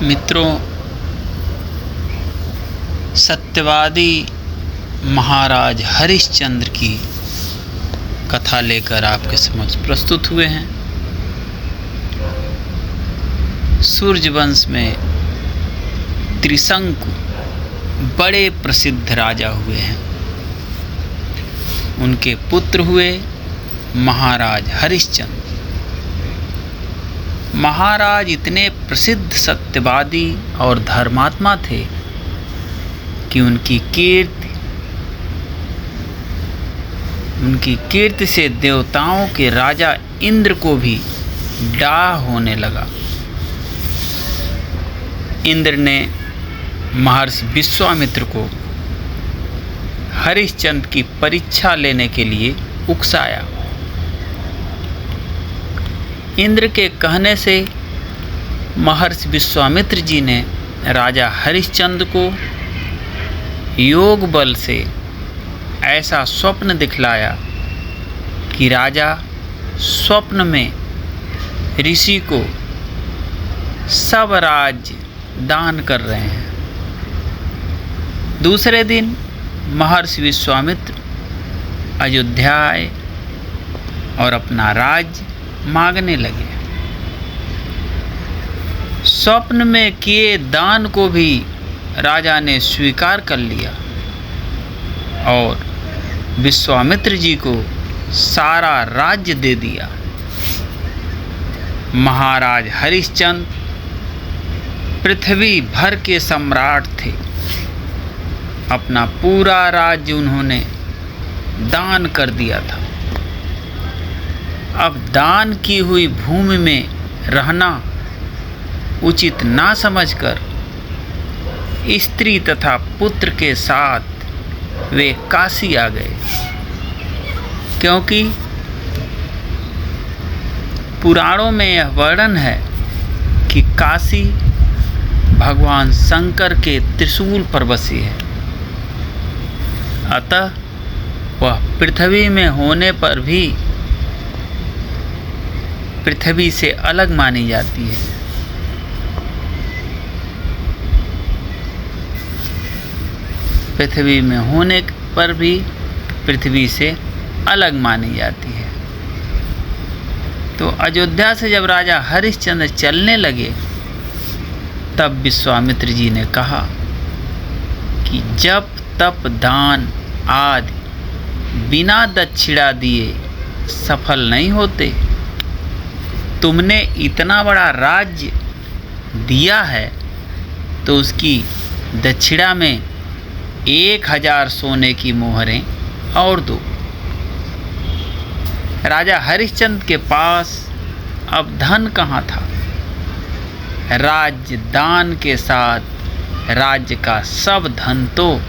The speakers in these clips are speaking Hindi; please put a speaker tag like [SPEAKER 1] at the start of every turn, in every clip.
[SPEAKER 1] मित्रों, सत्यवादी महाराज हरिश्चंद्र की कथा लेकर आपके समक्ष प्रस्तुत हुए हैं। सूर्यवंश में त्रिशंकु बड़े प्रसिद्ध राजा हुए हैं। उनके पुत्र हुए महाराज हरिश्चंद्र। महाराज इतने प्रसिद्ध सत्यवादी और धर्मात्मा थे कि उनकी कीर्ति से देवताओं के राजा इंद्र को भी डाह होने लगा। इंद्र ने महर्षि विश्वामित्र को हरिश्चंद्र की परीक्षा लेने के लिए उकसाया। इंद्र के कहने से महर्षि विश्वामित्र जी ने राजा हरिश्चंद्र को योग बल से ऐसा स्वप्न दिखलाया कि राजा स्वप्न में ऋषि को सब राज्य दान कर रहे हैं। दूसरे दिन महर्षि विश्वामित्र अयोध्या आए और अपना राज्य मांगने लगे। स्वप्न में किए दान को भी राजा ने स्वीकार कर लिया और विश्वामित्र जी को सारा राज्य दे दिया। महाराज हरिश्चंद्र पृथ्वी भर के सम्राट थे। अपना पूरा राज्य उन्होंने दान कर दिया था। अब दान की हुई भूमि में रहना उचित ना समझकर स्त्री तथा पुत्र के साथ वे काशी आ गए, क्योंकि पुराणों में यह वर्णन है कि काशी भगवान शंकर के त्रिशूल पर बसी है। अतः वह पृथ्वी में होने पर भी पृथ्वी से अलग मानी जाती है। पृथ्वी में होने पर भी पृथ्वी से अलग मानी जाती है। तो अयोध्या से जब राजा हरिश्चंद्र चलने लगे तब विश्वामित्र जी ने कहा कि जप तप दान आदि बिना दक्षिणा दिए सफल नहीं होते। तुमने इतना बड़ा राज्य दिया है तो उसकी दक्षिणा में 1000 सोने की मोहरें और दो। राजा हरिश्चंद्र के पास अब धन कहाँ था। राज्य दान के साथ राज्य का सब धन तो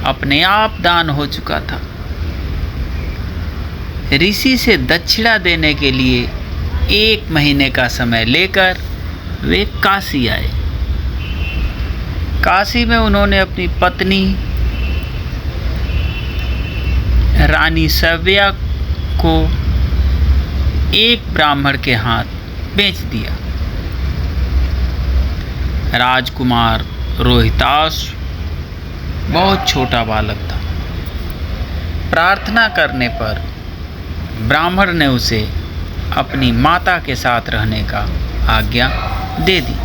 [SPEAKER 1] अपने आप दान हो चुका था। ऋषि से दक्षिणा देने के लिए 1 महीने का समय लेकर वे काशी आए। काशी में उन्होंने अपनी पत्नी रानी सव्या को एक ब्राह्मण के हाथ बेच दिया। राजकुमार रोहितास बहुत छोटा बालक था। प्रार्थना करने पर ब्राह्मण ने उसे अपनी माता के साथ रहने का आज्ञा दे दी।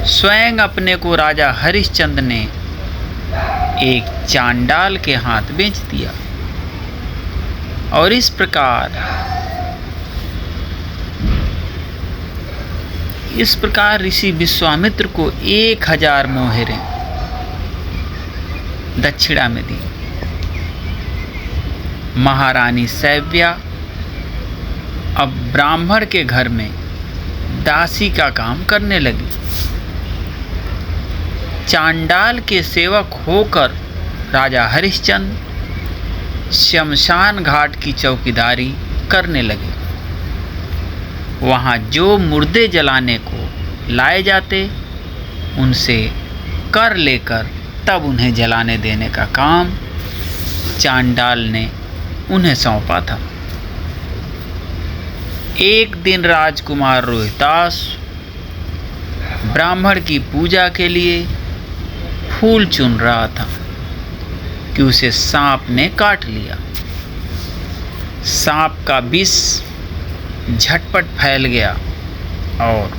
[SPEAKER 1] स्वयं अपने को राजा हरिश्चंद्र ने एक चांडाल के हाथ बेच दिया और इस प्रकार ऋषि विश्वामित्र को 1000 मोहरें दक्षिणा में दी। महारानी सव्या अब ब्राह्मण के घर में दासी का काम करने लगी। चांडाल के सेवक होकर राजा हरिश्चंद्र शमशान घाट की चौकीदारी करने लगे। वहाँ जो मुर्दे जलाने को लाए जाते उनसे कर लेकर तब उन्हें जलाने देने का काम चांडाल ने उन्हें सौंपा था। एक दिन राजकुमार रोहितास ब्राह्मण की पूजा के लिए फूल चुन रहा था कि उसे सांप ने काट लिया। सांप का विष झटपट फैल गया और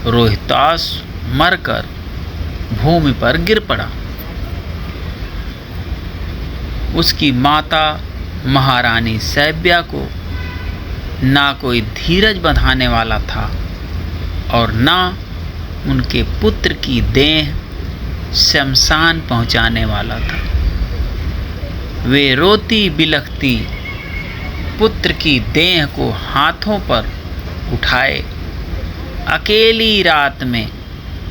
[SPEAKER 1] रोहितास मरकर भूमि पर गिर पड़ा। उसकी माता महारानी सैव्या को ना कोई धीरज बंधाने वाला था और ना उनके पुत्र की देह शमशान पहुंचाने वाला था। वे रोती बिलखती पुत्र की देह को हाथों पर उठाए अकेली रात में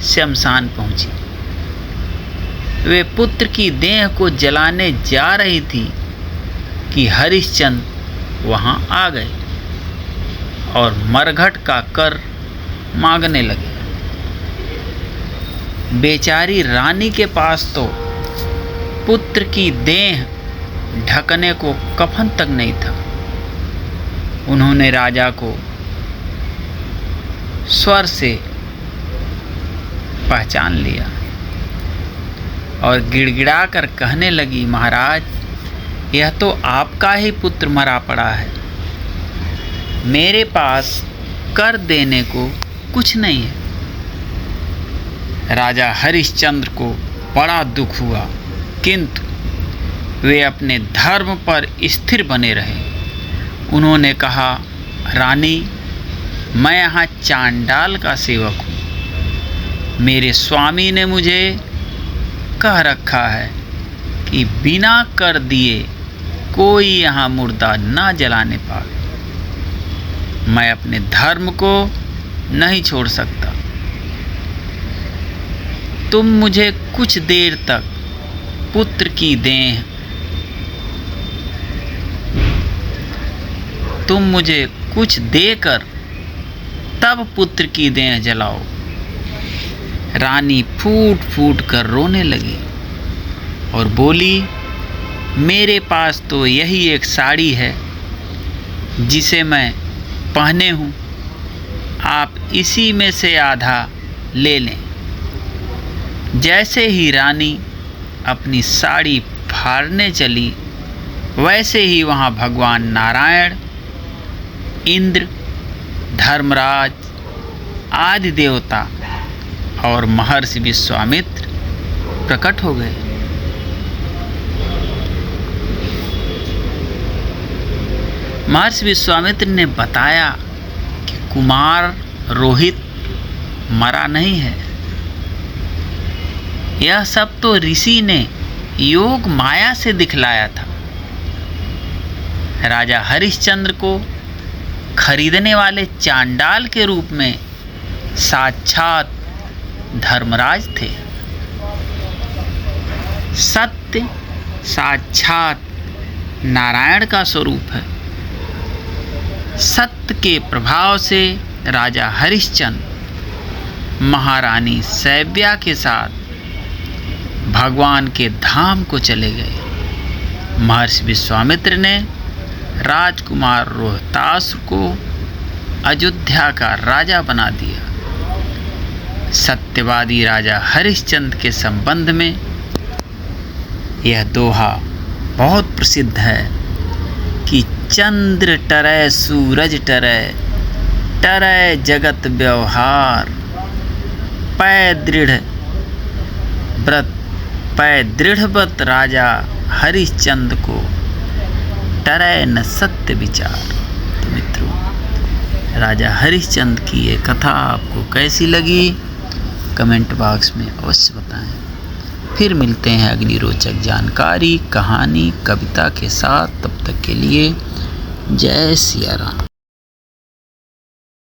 [SPEAKER 1] शमशान पहुंची। वे पुत्र की देह को जलाने जा रही थी कि हरिश्चंद्र वहां आ गए और मरघट का कर मांगने लगे। बेचारी रानी के पास तो पुत्र की देह ढकने को कफन तक नहीं था। उन्होंने राजा को स्वर से पहचान लिया और गिड़गिड़ा कर कहने लगी, महाराज, यह तो आपका ही पुत्र मरा पड़ा है। मेरे पास कर देने को कुछ नहीं है। राजा हरिश्चंद्र को बड़ा दुख हुआ, किंतु वे अपने धर्म पर स्थिर बने रहे। उन्होंने कहा, रानी, मैं यहाँ चांडाल का सेवक हूँ। मेरे स्वामी ने मुझे कह रखा है कि बिना कर दिए कोई यहाँ मुर्दा ना जलाने पाए। मैं अपने धर्म को नहीं छोड़ सकता। तुम मुझे कुछ देर तक पुत्र की देह तुम मुझे कुछ देकर तब पुत्र की देह जलाओ। रानी फूट फूट कर रोने लगी और बोली, मेरे पास तो यही एक साड़ी है जिसे मैं पहने हूँ। आप इसी में से आधा ले लें। जैसे ही रानी अपनी साड़ी फाड़ने चली, वैसे ही वहाँ भगवान नारायण, इंद्र, धर्मराज आदि देवता और महर्षि विश्वामित्र प्रकट हो गए। महर्षि विश्वामित्र ने बताया कि कुमार रोहित मरा नहीं है। यह सब तो ऋषि ने योग माया से दिखलाया था। राजा हरिश्चंद्र को खरीदने वाले चांडाल के रूप में साक्षात धर्मराज थे। सत्य साक्षात नारायण का स्वरूप है। सत्य के प्रभाव से राजा हरिश्चंद्र महारानी सैव्या के साथ भगवान के धाम को चले गए। महर्षि विश्वामित्र ने राजकुमार रोहतास को अयोध्या का राजा बना दिया। सत्यवादी राजा हरिश्चंद्र के संबंध में यह दोहा बहुत प्रसिद्ध है कि चंद्र टरै सूरज टरै, टरै जगत व्यवहार, पै दृढ़ व्रत राजा हरिश्चंद्र को टरै न सत्य विचार। तो मित्रों, राजा हरिश्चंद्र की ये कथा आपको कैसी लगी, कमेंट बॉक्स में अवश्य बताएं। फिर मिलते हैं अगली रोचक जानकारी, कहानी, कविता के साथ। तब तक के लिए जय सिया राम।